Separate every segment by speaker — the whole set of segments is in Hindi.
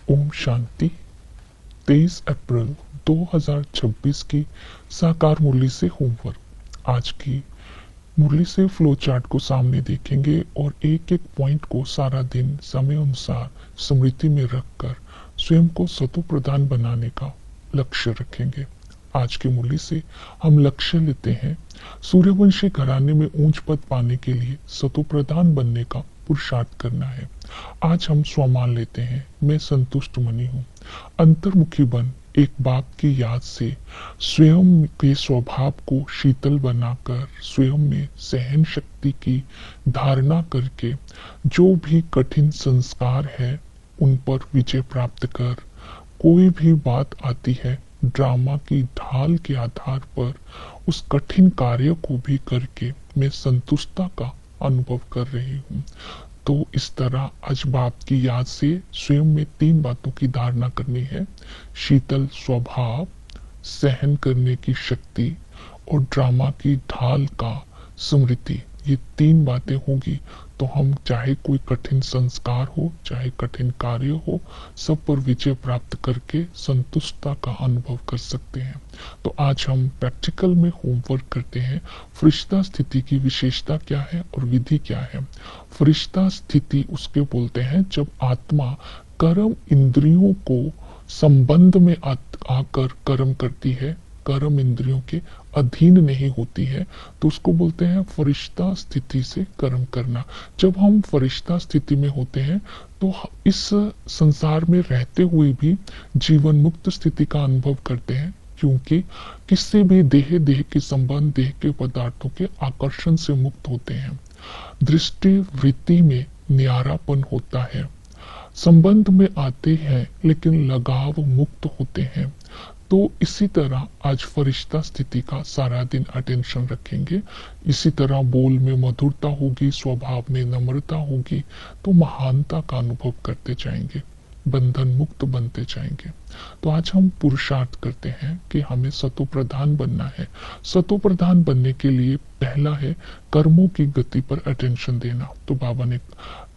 Speaker 1: ओम शांति। 23 अप्रैल 2026 की साकार मुरली से होमवर्क। आज की मुरली से फ्लो चार्ट को सामने देखेंगे और एक एक पॉइंट को सारा दिन समय अनुसार स्मृति में रखकर स्वयं को सतो प्रधान बनाने का लक्ष्य रखेंगे। आज की मुरली से हम लक्ष्य लेते हैं सूर्यवंशी घराने में ऊंच पद पाने के लिए सतो प्रधान बनने का पुरुषार्थ करना है। आज हम स्वमान लेते हैं, मैं संतुष्ट मनी हूँ। अंतर्मुखी बन एक बाप की याद से स्वयं के स्वभाव को शीतल बनाकर स्वयं में सहन शक्ति की धारणा करके जो भी कठिन संस्कार है उन पर विजय प्राप्त कर, कोई भी बात आती है ड्रामा की ढाल के आधार पर उस कठिन कार्य को भी करके मैं संतुष्टता का अनुभव कर रही हूँ। तो इस तरह आज बाप की याद से स्वयं में 3 बातों की धारणा करनी है: शीतल स्वभाव, सहन करने की शक्ति और ड्रामा की ढाल का स्मृति। ये 3 बातें होगी तो हम चाहे कोई कठिन संस्कार हो, चाहे कठिन कार्य हो, सब पर विजय प्राप्त करके संतुष्टता का अनुभव कर सकते हैं। तो आज हम प्रैक्टिकल में होमवर्क करते हैं। फरिश्ता स्थिति की विशेषता क्या है और विधि क्या है। फरिश्ता स्थिति उसके बोलते हैं जब आत्मा कर्म इंद्रियों को संबंध में आकर कर्म करती है, कर्म इंद्रियों के अधीन नहीं होती है, तो उसको बोलते हैं फरिश्ता स्थिति से कर्म करना। जब हम फरिश्ता स्थिति में होते हैं तो इस संसार में रहते हुए भी जीवन मुक्त स्थिति का अनुभव करते हैं, क्योंकि किसी भी देह के संबंध, देह के पदार्थों के आकर्षण से मुक्त होते हैं। दृष्टि वृत्ति में न्यारापन होता है, संबंध में आते हैं लेकिन लगाव मुक्त होते हैं। तो इसी तरह आज फरिश्ता स्थिति का सारा दिन अटेंशन रखेंगे। इसी तरह बोल में मधुरता होगी, स्वभाव में नम्रता होगी, तो महानता का अनुभव करते जाएंगे, बंधन मुक्त बनते जाएंगे। तो आज हम पुरुषार्थ करते हैं कि हमें सतो प्रधान बनना है। सतो प्रधान बनने के लिए पहला है कर्मों की गति पर अटेंशन देना। तो बाबा ने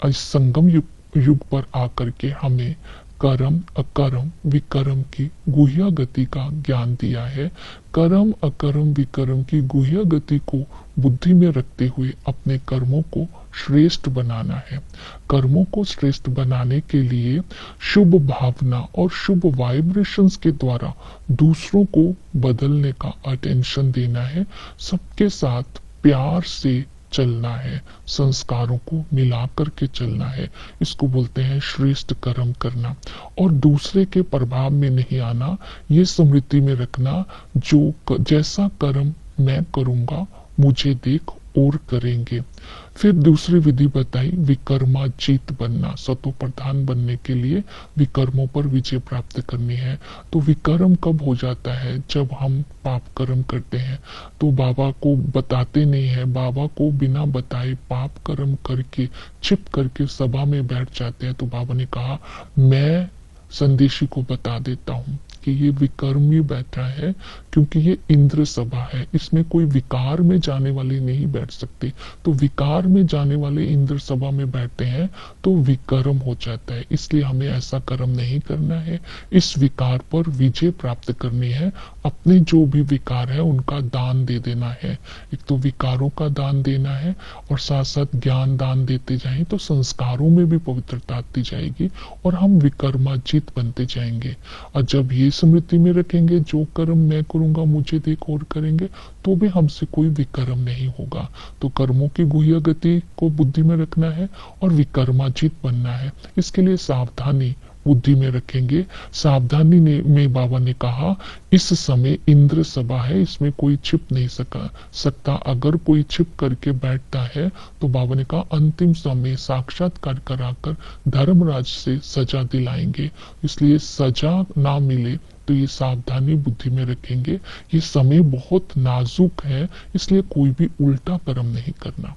Speaker 1: इस संगम युग पर आकर के हमें कर्म अकर्म विकर्म की गुह्य गति का ज्ञान दिया है। कर्म अकर्म विकर्म की गुह्य गति को बुद्धि में रखते हुए अपने कर्मों को श्रेष्ठ बनाना है। कर्मों को श्रेष्ठ बनाने के लिए शुभ भावना और शुभ वाइब्रेशंस के द्वारा दूसरों को बदलने का अटेंशन देना है। सबके साथ प्यार से चलना है, संस्कारों को मिला करके चलना है। इसको बोलते हैं श्रेष्ठ कर्म करना। और दूसरे के प्रभाव में नहीं आना, ये स्मृति में रखना, जो जैसा कर्म मैं करूंगा मुझे देख और करेंगे। फिर दूसरी विधि बताई विकर्माजीत बनना। सतो प्रधान बनने के लिए विकर्मों पर विजय प्राप्त करनी है। तो विकर्म कब हो जाता है? जब हम पाप कर्म करते हैं तो बाबा को बताते नहीं है, बाबा को बिना बताए पाप कर्म करके छिप करके सभा में बैठ जाते हैं। तो बाबा ने कहा मैं संदेशी को बता देता हूँ कि ये विकर्मी बैठा है, क्योंकि ये इंद्र सभा है, इसमें कोई विकार में जाने वाले नहीं बैठ सकते। तो विकार में जाने वाले इंद्र सभा में बैठते हैं तो विकर्म हो जाता है। इसलिए हमें ऐसा कर्म नहीं करना है, इस विकार पर विजय प्राप्त करनी है। अपने जो भी विकार है उनका दान दे देना है। एक तो विकारों का दान देना है और साथ साथ ज्ञान दान देते जाएं तो संस्कारों में भी पवित्रता आती जाएगी और हम विकर्माजीत बनते जाएंगे। और जब ये स्मृति में रखेंगे जो कर्म मैं करूंगा मुझे देख और करेंगे, तो भी हमसे कोई विकर्म नहीं होगा। तो कर्मों की गुह्य गति को बुद्धि में रखना है और विकर्माजीत बनना है। इसके लिए सावधानी बुद्धि में रखेंगे। सावधानी में बाबा ने कहा इस समय इंद्र सभा है, इसमें कोई छिप नहीं सकता। अगर कोई छिप करके बैठता है तो बाबा ने कहा अंतिम समय साक्षात्कार कराकर धर्मराज से सजा दिलाएंगे। इसलिए सजा ना मिले तो ये सावधानी बुद्धि में रखेंगे। ये समय बहुत नाजुक है, इसलिए कोई भी उल्टा कर्म नहीं करना।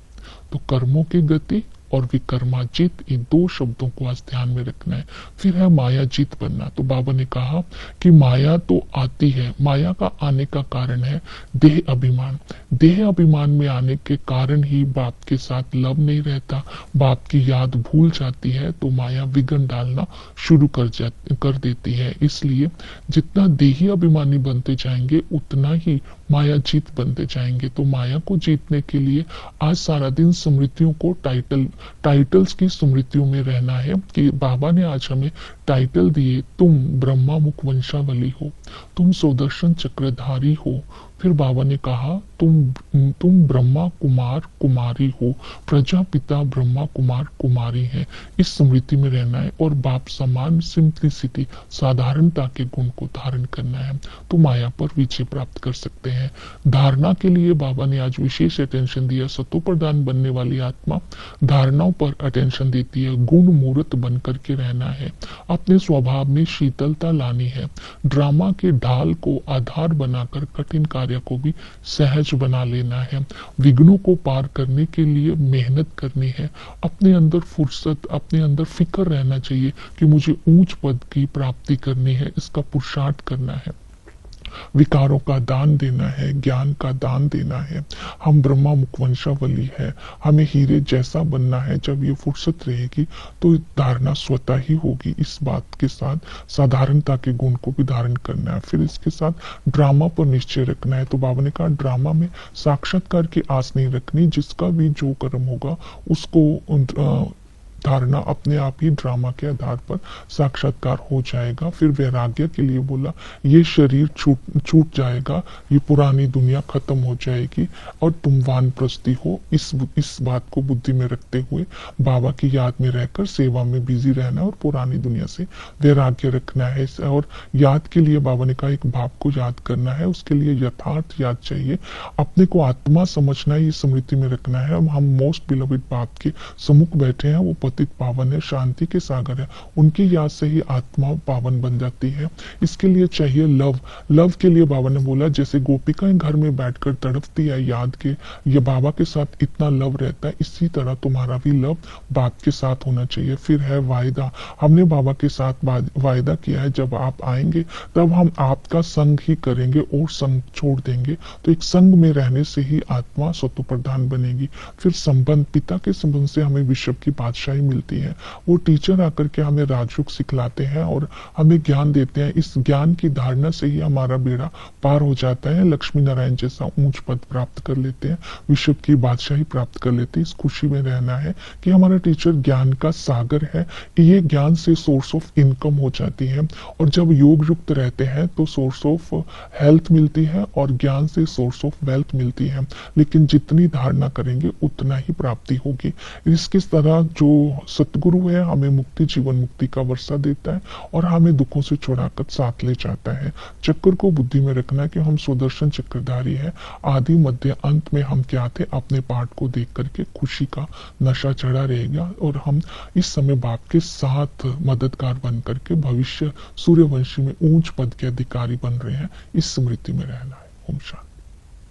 Speaker 1: तो कर्मों की गति और विक्रमाजित, इन दो शब्दों को आज ध्यान में रखना है। फिर है मायाजीत बनना। तो बाबा ने कहा कि माया तो आती है, माया का आने का कारण है देह अभिमान। देह अभिमान में आने के कारण ही बाप के साथ लव नहीं रहता, बाप की याद भूल जाती है, तो माया विघ्न डालना शुरू कर देती है। इसलिए जितना देही अभिमानी बनते जाएंगे उतना ही माया जीत बनते जाएंगे। तो माया को जीतने के लिए आज सारा दिन स्मृतियों को टाइटल्स की स्मृतियों में रहना है कि बाबा ने आज हमें टाइटल दिए, तुम ब्रह्मा मुख वंशावली हो, तुम सुदर्शन चक्रधारी हो। फिर बाबा ने कहा तुम ब्रह्मा कुमार कुमारी हो, प्रजापिता ब्रह्मा कुमार कुमारी है। इस स्मृति में रहना है और बाप समान सिंप्लिसिटी, साधारणता के गुण को धारण करना है, तो माया पर विजय प्राप्त कर सकते हैं। धारणा के लिए बाबा ने आज विशेष अटेंशन दिया। सतो प्रधान बनने वाली आत्मा धारणाओं पर अटेंशन देती है। गुण मूर्त बन करके रहना है, अपने स्वभाव में शीतलता लानी है, ड्रामा के ढाल को आधार बनाकर कठिन कार्य को भी सहज बना लेना है, विघ्नों को पार करने के लिए मेहनत करनी है, अपने अंदर फुर्सत, अपने अंदर फिक्र रहना चाहिए कि मुझे ऊंच पद की प्राप्ति करनी है, इसका पुरुषार्थ करना है, विकारों का दान देना है, ज्ञान का दान देना है। हम ब्रह्मा मुखवंशावली है, हमें हीरे जैसा बनना है। जब ये फुर्सत रहेगी तो धारणा स्वतः ही होगी। इस बात के साथ साधारणता के गुण को भी धारण करना है। फिर इसके साथ ड्रामा पर निश्चय रखना है। तो बाबा ने कहा ड्रामा में साक्षात्कार की आस नहीं रखनी, जिसका भी जो कर्म होगा उसको धारणा अपने आप ही ड्रामा के आधार पर साक्षात्कार हो जाएगा। फिर वैराग्य के लिए बोला ये शरीर छूट जाएगा, ये पुरानी दुनिया खत्म हो जाएगी और तुम वानप्रस्थी हो। इस बात को बुद्धि में रखते हुए बाबा की याद में रहकर सेवा में बिजी रहना और पुरानी दुनिया से वैराग्य रखना है। और याद के लिए बाबा ने कहा एक भाव को याद करना है, उसके लिए यथार्थ याद चाहिए, अपने को आत्मा समझना, ये स्मृति में रखना है। हम मोस्ट बिलवेड बाप के सम्मुख बैठे हैं, वो पतित पावन है, शांति के सागर है, उनकी याद से ही आत्मा पावन बन जाती है। इसके लिए चाहिए लव के लिए बाबा ने बोला जैसे गोपिकाएं घर में बैठकर तड़पती है याद के, ये बाबा के साथ इतना लव रहता है, इसी तरह तुम्हारा भी लव बाप के साथ होना चाहिए। फिर है वायदा, हमने बाबा के साथ वायदा किया है जब आप आएंगे तब हम आपका संग ही करेंगे और संग छोड़ देंगे। तो एक संग में रहने से ही आत्मा स्वतः प्रधान बनेगी। फिर संबंध, पिता के संबंध से हमें विश्व की बादशाही मिलती है। वो टीचर आकर के हमें राजयोग सिखलाते हैं और हमें ज्ञान देते हैं। इस ज्ञान की धारणा से ही हमारा बेड़ा पार हो जाता है, लक्ष्मी नारायण जैसा ऊंच पद प्राप्त कर लेते हैं, विश्व की बादशाही प्राप्त कर लेते हैं। इस खुशी में रहना है कि हमारा टीचर ज्ञान का सागर है, ये ज्ञान से सोर्स ऑफ इनकम हो जाती है। और जब योग युक्त रहते हैं तो सोर्स ऑफ हेल्थ मिलती है और ज्ञान से सोर्स ऑफ वेल्थ मिलती है। लेकिन जितनी धारणा करेंगे उतना ही प्राप्ति होगी। इसके तरह जो सतगुरु है हमें मुक्ति, जीवन मुक्ति का वर्षा देता है और हमें दुखों से छुड़ाकर साथ ले जाता है। चक्र को बुद्धि में रखना कि हम सुदर्शन चक्रधारी है, आदि मध्य अंत में हम क्या थे, अपने पाठ को देख करके खुशी का नशा चढ़ा रहेगा और हम इस समय बाप के साथ मददगार बन करके भविष्य सूर्यवंशी में ऊंच पद के अधिकारी बन रहे हैं। इस स्मृति में रहना है। ओम शांति।